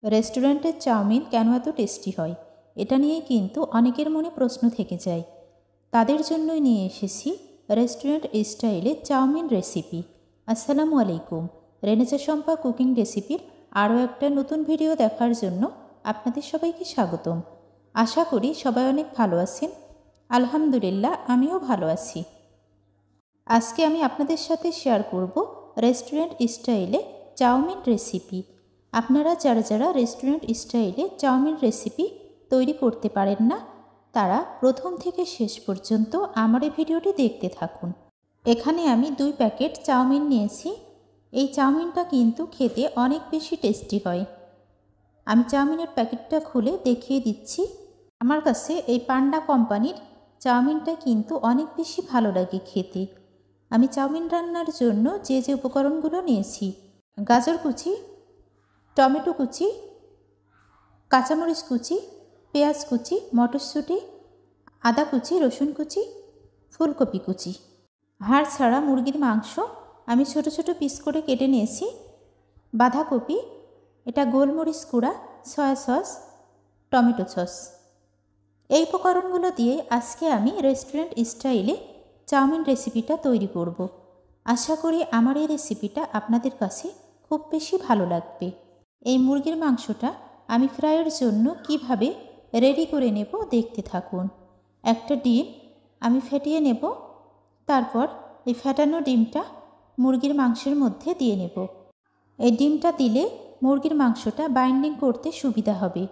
রেস্টুরেন্টের চাউমিন কেন এত টেস্টি হয়, এটা নিয়ে কিন্তু অনেকের মনে প্রশ্ন থেকে যায়। তাদের জন্যই নিয়ে এসেছি রেস্টুরেন্ট স্টাইলে চাউমিন রেসিপি। আসসালামু আলাইকুম। রেনেসা শম্পা কুকিং রেসিপির আরও একটা নতুন ভিডিও দেখার জন্য আপনাদের সবাইকে স্বাগতম। আশা করি সবাই অনেক ভালো আছেন। আলহামদুলিল্লাহ, আমিও ভালো আছি। আজকে আমি আপনাদের সাথে শেয়ার করব রেস্টুরেন্ট স্টাইলে চাউমিন রেসিপি। আপনারা যারা যারা রেস্টুরেন্ট স্টাইলে চাউমিন রেসিপি তৈরি করতে পারেন না, তারা প্রথম থেকে শেষ পর্যন্ত আমার এই ভিডিওটি দেখতে থাকুন। এখানে আমি 2 প্যাকেট চাউমিন নিয়েছি। এই চাউমিনটা কিন্তু খেতে অনেক বেশি টেস্টি হয়। আমি চাউমিনের প্যাকেটটা খুলে দেখিয়ে দিচ্ছি। আমার কাছে এই পান্ডা কোম্পানির চাউমিনটা কিন্তু অনেক বেশি ভালো লাগে খেতে। আমি চাউমিন রান্নার জন্য যে যে উপকরণগুলো নিয়েছি: গাজর কুচি, টমেটো কুচি, কাঁচামরিচ কুচি, পেঁয়াজ কুচি, মটরশুঁটি, আদা কুচি, রসুন কুচি, ফুলকপি কুচি। হাড় ছাড়া মুরগির মাংস আমি ছোট ছোট পিস করে কেটে নিয়েছি। বাঁধাকপি, এটা গোলমরিচ গুঁড়া, সয়া সস, টমেটো সস। এই উপকরণগুলো দিয়ে আজকে আমি রেস্টুরেন্ট স্টাইলে চাউমিন রেসিপিটা তৈরি করব। আশা করি আমার এই রেসিপিটা আপনাদের কাছে খুব বেশি ভালো লাগবে। এই মুরগির মাংসটা আমি ফ্রাইয়ের জন্য কিভাবে রেডি করে নেব দেখতে থাকুন। একটা ডিম আমি ফেটিয়ে নেব। তারপর এই ফেটানো ডিমটা মুরগির মাংসের মধ্যে দিয়ে নেব। এই ডিমটা দিলে মুরগির মাংসটা বাইন্ডিং করতে সুবিধা হবে।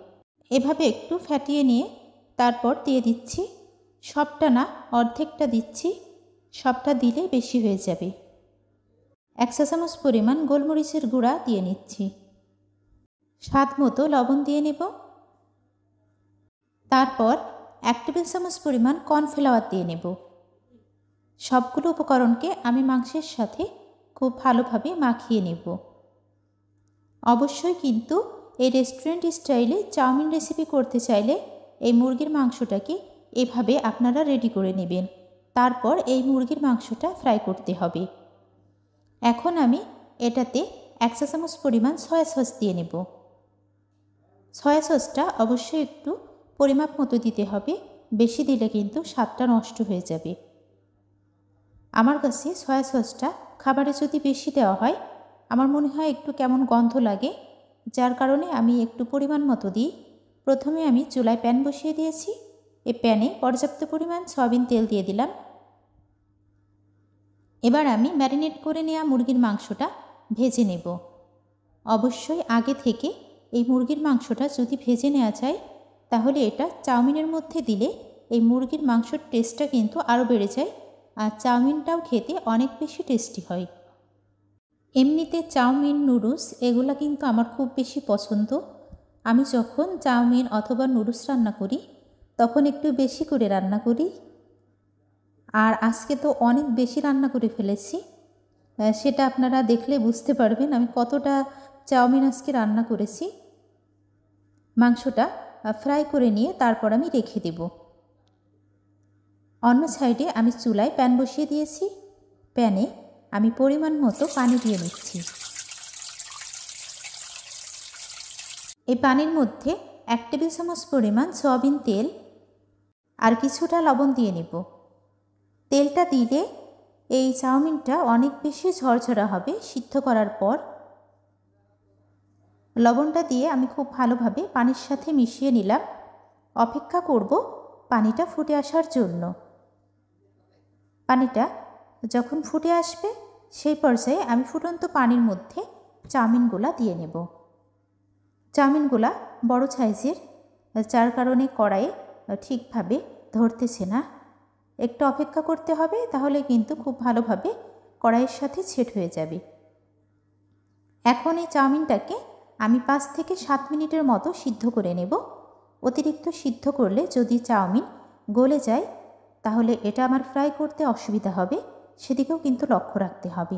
এভাবে একটু ফেটিয়ে নিয়ে তারপর দিয়ে দিচ্ছি। সবটা না, অর্ধেকটা দিচ্ছি, সবটা দিলে বেশি হয়ে যাবে। 1 চা চামচ পরিমাণ গোলমরিচের গুঁড়া দিয়ে নিচ্ছি। স্বাদ মতো লবণ দিয়ে নেব। তারপর 1 টেবিল চামচ পরিমাণ কর্নফ্লাওয়ার দিয়ে নেব। সবগুলো উপকরণকে আমি মাংসের সাথে খুব ভালোভাবে মাখিয়ে নেব। অবশ্যই কিন্তু এই রেস্টুরেন্ট স্টাইলে চাউমিন রেসিপি করতে চাইলে এই মুরগির মাংসটাকে এভাবে আপনারা রেডি করে নেবেন। তারপর এই মুরগির মাংসটা ফ্রাই করতে হবে। এখন আমি এটাতে 1 চা চামচ পরিমাণ সয়া সস দিয়ে নেব। সয়া সসটা অবশ্যই একটু পরিমাপ মতো দিতে হবে, বেশি দিলে কিন্তু স্বাদটা নষ্ট হয়ে যাবে। আমার কাছে সয়া সসটা খাবারে যদি বেশি দেওয়া হয় আমার মনে হয় একটু কেমন গন্ধ লাগে, যার কারণে আমি একটু পরিমাণ মতো দিই। প্রথমে আমি চুলায় প্যান বসিয়ে দিয়েছি। এই প্যানে পর্যাপ্ত পরিমাণ সয়াবিন তেল দিয়ে দিলাম। এবার আমি ম্যারিনেট করে নেওয়া মুরগির মাংসটা ভেজে নেব। অবশ্যই আগে থেকে এই মুরগির মাংসটা যদি ভেজে নেওয়া যায় তাহলে এটা চাউমিনের মধ্যে দিলে এই মুরগির মাংসর টেস্টটা কিন্তু আরও বেড়ে যায়, আর চাউমিনটাও খেতে অনেক বেশি টেস্টি হয়। এমনিতে চাউমিন, নুডলস এগুলো কিন্তু আমার খুব বেশি পছন্দ। আমি যখন চাউমিন অথবা নুডলস রান্না করি তখন একটু বেশি করে রান্না করি। আর আজকে তো অনেক বেশি রান্না করে ফেলেছি, সেটা আপনারা দেখলে বুঝতে পারবেন আমি কতটা চাউমিন আজকে রান্না করেছি। মাংসটা ফ্রাই করে নিয়ে তারপর আমি রেখে দেব। অন্য সাইডে আমি চুলায় প্যান বসিয়ে দিয়েছি। প্যানে আমি পরিমাণ মতো পানি দিয়ে নিচ্ছি। এই পানির মধ্যে 1 টেবিল চামচ পরিমাণ সয়াবিন তেল আর কিছুটা লবণ দিয়ে নেব। তেলটা দিলে এই চাউমিনটা অনেক বেশি ঝরঝরা হবে সিদ্ধ করার পর। লবণটা দিয়ে আমি খুব ভালোভাবে পানির সাথে মিশিয়ে নিলাম। অপেক্ষা করব পানিটা ফুটে আসার জন্য। পানিটা যখন ফুটে আসবে সেই পর্যায়ে আমি ফুটন্ত পানির মধ্যে চাউমিনগুলা দিয়ে নেব। চাউমিনগুলা বড় সাইজের, যার কারণে কড়াইয়ে ঠিকভাবে ধরতেছে না। একটু অপেক্ষা করতে হবে, তাহলে কিন্তু খুব ভালোভাবে কড়াইয়ের সাথে সেট হয়ে যাবে। এখন এই চাউমিনটাকে আমি 5 থেকে 7 মিনিটের মতো সিদ্ধ করে নেব। অতিরিক্ত সিদ্ধ করলে যদি চাউমিন গলে যায় তাহলে এটা আমার ফ্রাই করতে অসুবিধা হবে, সেদিকেও কিন্তু লক্ষ্য রাখতে হবে।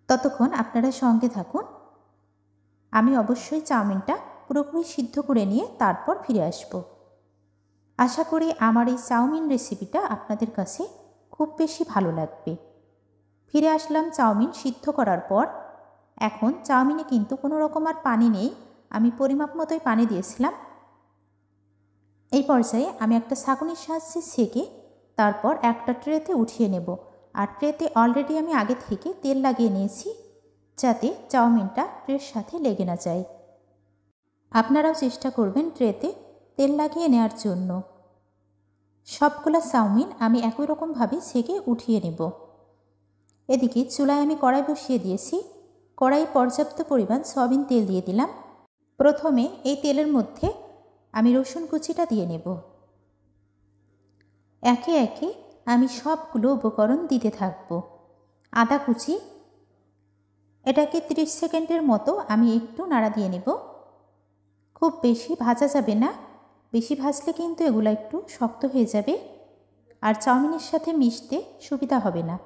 ততক্ষণ আপনারা সঙ্গে থাকুন। আমি অবশ্যই চাউমিনটা পুরোপুরি সিদ্ধ করে নিয়ে তারপর ফিরে আসব। আশা করি আমার এই চাউমিন রেসিপিটা আপনাদের কাছে খুব বেশি ভালো লাগবে। ফিরে আসলাম চাউমিন সিদ্ধ করার পর। এখন চাউমিনে কিন্তু কোনো রকম আর পানি নেই, আমি পরিমাপ মতোই পানি দিয়েছিলাম। এই পর্যায়ে আমি একটা ছাঁকনির সাহায্যে ছেঁকে তারপর একটা ট্রেতে উঠিয়ে নেব। আর ট্রেতে অলরেডি আমি আগে থেকে তেল লাগিয়ে নিয়েছি, যাতে চাউমিনটা ট্রের সাথে লেগে না যায়। আপনারাও চেষ্টা করবেন ট্রেতে তেল লাগিয়ে নেওয়ার জন্য। সবগুলো চাউমিন আমি একই রকমভাবে ছেঁকে উঠিয়ে নেব। এদিকে চুলায় আমি কড়াই বসিয়ে দিয়েছি। কড়াইয়ে পর্যাপ্ত পরিমাণ সয়াবিন তেল দিয়ে দিলাম। প্রথমে এই তেলের মধ্যে আমি রসুন কুচিটা দিয়ে নেব। একে একে আমি সবগুলো উপকরণ দিতে থাকব। আদা কুচি, এটাকে 30 সেকেন্ডের মতো আমি একটু নাড়া দিয়ে নেব। খুব বেশি ভাজা যাবে না, বেশি ভাজলে কিন্তু এগুলো একটু শক্ত হয়ে যাবে আর চাউমিনের সাথে মিশতে সুবিধা হবে না।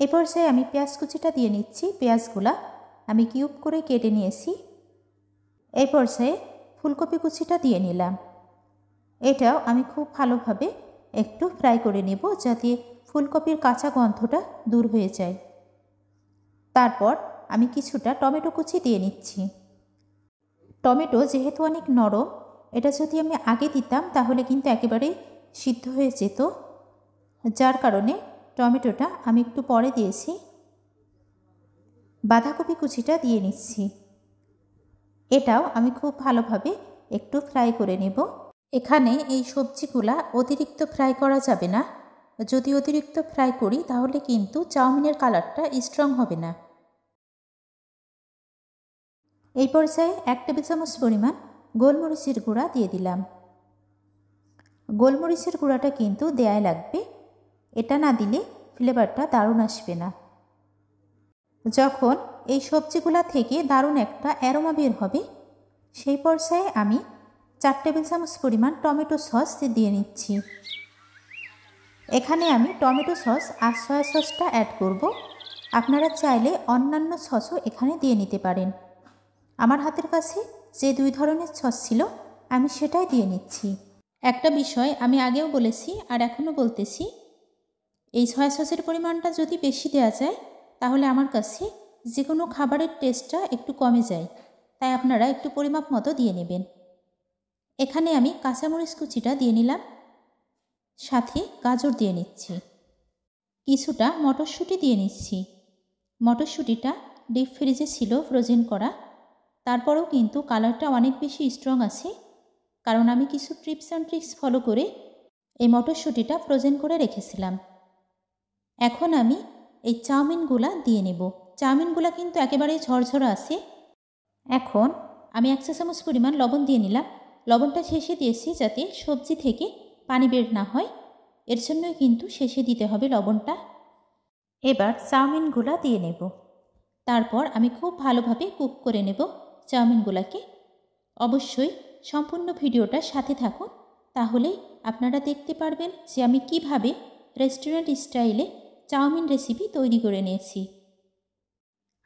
এই পর্যায়ে আমি পেঁয়াজ কুচিটা দিয়ে নিচ্ছি। পেঁয়াজগুলা আমি কিউব করে কেটে নিয়েছি। এই পর্যায়ে ফুলকপি কুচিটা দিয়ে নিলাম। এটাও আমি খুব ভালোভাবে একটু ফ্রাই করে নেব, যাতে ফুলকপির কাঁচা গন্ধটা দূর হয়ে যায়। তারপর আমি কিছুটা টমেটো কুচি দিয়ে নিচ্ছি। টমেটো যেহেতু অনেক নরম, এটা যদি আমি আগে দিতাম তাহলে কিন্তু একেবারেই সিদ্ধ হয়ে যেত, যার কারণে টমেটোটা আমি একটু পরে দিয়েছি। বাঁধাকপি কুচিটা দিয়ে নিচ্ছি। এটাও আমি খুব ভালোভাবে একটু ফ্রাই করে নেব। এখানে এই সবজিগুলা অতিরিক্ত ফ্রাই করা যাবে না। যদি অতিরিক্ত ফ্রাই করি তাহলে কিন্তু চাউমিনের কালারটা স্ট্রং হবে না। এই পর্যায়ে 1 টেবিল চামচ পরিমাণ গোলমরিচের গুঁড়া দিয়ে দিলাম। গোলমরিচের গুঁড়াটা কিন্তু দেয়াই লাগবে, এটা না দিলে ফ্লেভারটা দারুণ আসবে না। যখন এই সবজিগুলা থেকে দারুণ একটা অ্যারোমা বের হবে, সেই পর্যায়ে আমি 4 টেবিল চামচ পরিমাণ টমেটো সস দিয়ে নিচ্ছি। এখানে আমি টমেটো সস আর সয়া সসটা অ্যাড করব। আপনারা চাইলে অন্যান্য সসও এখানে দিয়ে নিতে পারেন। আমার হাতের কাছে যে 2 ধরনের সস ছিল আমি সেটাই দিয়ে নিচ্ছি। একটা বিষয় আমি আগেও বলেছি আর এখনও বলতেছি, এই সয়া সসের পরিমাণটা যদি বেশি দেওয়া যায় তাহলে আমার কাছে যে কোনো খাবারের টেস্টটা একটু কমে যায়, তাই আপনারা একটু পরিমাপ মতো দিয়ে নেবেন। এখানে আমি কাঁচামরিচ কুচিটা দিয়ে নিলাম, সাথে গাজর দিয়ে নিচ্ছি, কিছুটা মটরশুঁটি দিয়ে নিচ্ছি। মটরশুঁটিটা ডিপ ফ্রিজে ছিল ফ্রোজেন করা, তারপরেও কিন্তু কালারটা অনেক বেশি স্ট্রং আছে, কারণ আমি কিছু টিপস অ্যান্ড ট্রিক্স ফলো করে এই মটরশুঁটিটা ফ্রোজেন করে রেখেছিলাম। এখন আমি এই চাউমিনগুলা দিয়ে নেব। চাউমিনগুলা কিন্তু একেবারেই ঝরঝরা আছে। এখন আমি 1 চা চামচ পরিমাণ লবণ দিয়ে নিলাম। লবণটা শেষে দিয়েছি যাতে সবজি থেকে পানি বের না হয়, এর জন্যই কিন্তু শেষে দিতে হবে লবণটা। এবার চাউমিনগুলা দিয়ে নেব। তারপর আমি খুব ভালোভাবে কুক করে নেব চাউমিনগুলাকে। অবশ্যই সম্পূর্ণ ভিডিওটা সাথে থাকুন, তাহলেই আপনারা দেখতে পারবেন যে আমি কিভাবে রেস্টুরেন্ট স্টাইলে চাউমিন রেসিপি তৈরি করে নিয়েছি।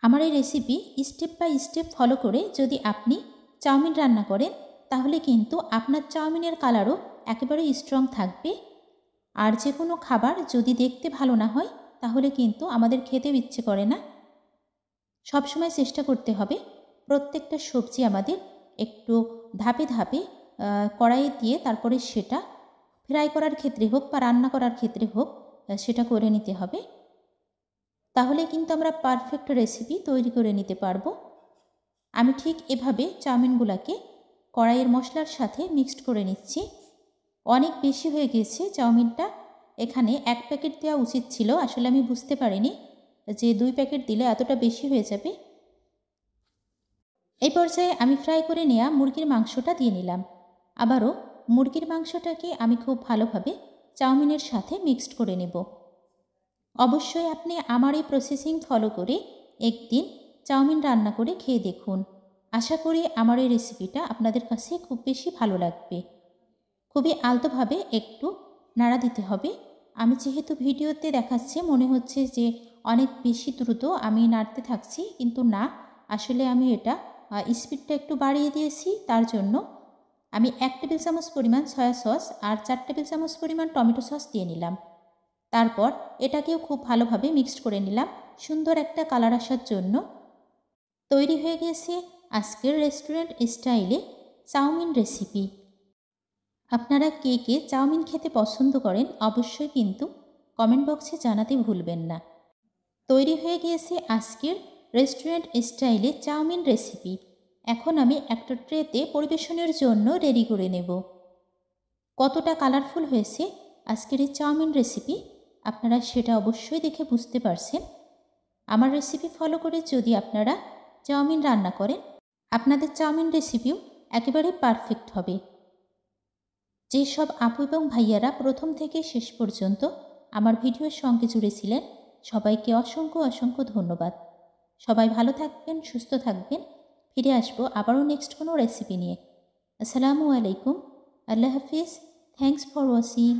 আমার এই recipe step by step follow করে যদি আপনি চাউমিন রান্না করেন তাহলে কিন্তু আপনার চাউমিনের কালারও একেবারে স্ট্রং থাকবে। আর যে কোনো খাবার যদি দেখতে ভালো না হয় তাহলে কিন্তু আমাদের খেতেও ইচ্ছে করে না। সবসময় চেষ্টা করতে হবে প্রত্যেকটা সবজি আমাদের একটু ধাপে ধাপে কড়াইয়ে দিয়ে তারপরে সেটা ফ্রাই করার ক্ষেত্রে হোক বা রান্না করার ক্ষেত্রে হোক সেটা করে নিতে হবে। তাহলে কিন্তু আমরা পারফেক্ট রেসিপি তৈরি করে নিতে পারবো। আমি ঠিক এভাবে চাউমিনগুলোকে কড়াইয়ের মশলার সাথে মিক্সড করে নিচ্ছি। অনেক বেশি হয়ে গেছে চাউমিনটা, এখানে 1 প্যাকেট দেওয়া উচিত ছিল, আসলে আমি বুঝতে পারিনি যে 2 প্যাকেট দিলে এতটা বেশি হয়ে যাবে। এই পর্যায়ে আমি ফ্রাই করে নেওয়া মুরগির মাংসটা দিয়ে নিলাম। আবারও মুরগির মাংসটাকে আমি খুব ভালোভাবে চাউমিনের সাথে মিক্সড করে নেব। অবশ্যই আপনি আমার এই প্রসেসিং ফলো করে একদিন চাউমিন রান্না করে খেয়ে দেখুন। আশা করি আমার এই রেসিপিটা আপনাদের কাছে খুব বেশি ভালো লাগবে। খুবই আলতোভাবে একটু নাড়া দিতে হবে। আমি যেহেতু ভিডিওতে দেখাচ্ছি মনে হচ্ছে যে অনেক বেশি দ্রুত আমি নাড়তে থাকছি, কিন্তু না, আসলে আমি এটা স্পিডটা একটু বাড়িয়ে দিয়েছি। তার জন্য আমি 1 টেবিল চামচ পরিমাণ সয়া সস আর 4 টেবিল চামচ পরিমাণ টমেটো সস দিয়ে নিলাম। তারপর এটাকেও খুব ভালোভাবে মিক্সড করে নিলাম। সুন্দর একটা কালার আসার জন্য। তৈরি হয়ে গেছে আজকের রেস্টুরেন্ট স্টাইলে চাউমিন রেসিপি। আপনারা কে কে চাউমিন খেতে পছন্দ করেন অবশ্যই কিন্তু কমেন্ট বক্সে জানাতে ভুলবেন না। তৈরি হয়ে গিয়েছে আজকের রেস্টুরেন্ট স্টাইলে চাউমিন রেসিপি। এখন আমি একটা ট্রেতে পরিবেশনের জন্য রেডি করে নেব। কতটা কালারফুল হয়েছে আজকের এই চাউমিন রেসিপি আপনারা সেটা অবশ্যই দেখে বুঝতে পারছেন। আমার রেসিপি ফলো করে যদি আপনারা চাউমিন রান্না করেন, আপনাদের চাউমিন রেসিপিও একেবারে পারফেক্ট হবে। যেসব আপু এবং ভাইয়ারা প্রথম থেকে শেষ পর্যন্ত আমার ভিডিওর সঙ্গে জুড়েছিলেন, সবাইকে অসংখ্য অসংখ্য ধন্যবাদ। সবাই ভালো থাকবেন, সুস্থ থাকবেন। ফিরে আসবো আবারও নেক্সট কোনো রেসিপি নিয়ে। আসসালামু আলাইকুম, আল্লাহ হাফিজ। Thanks for watching.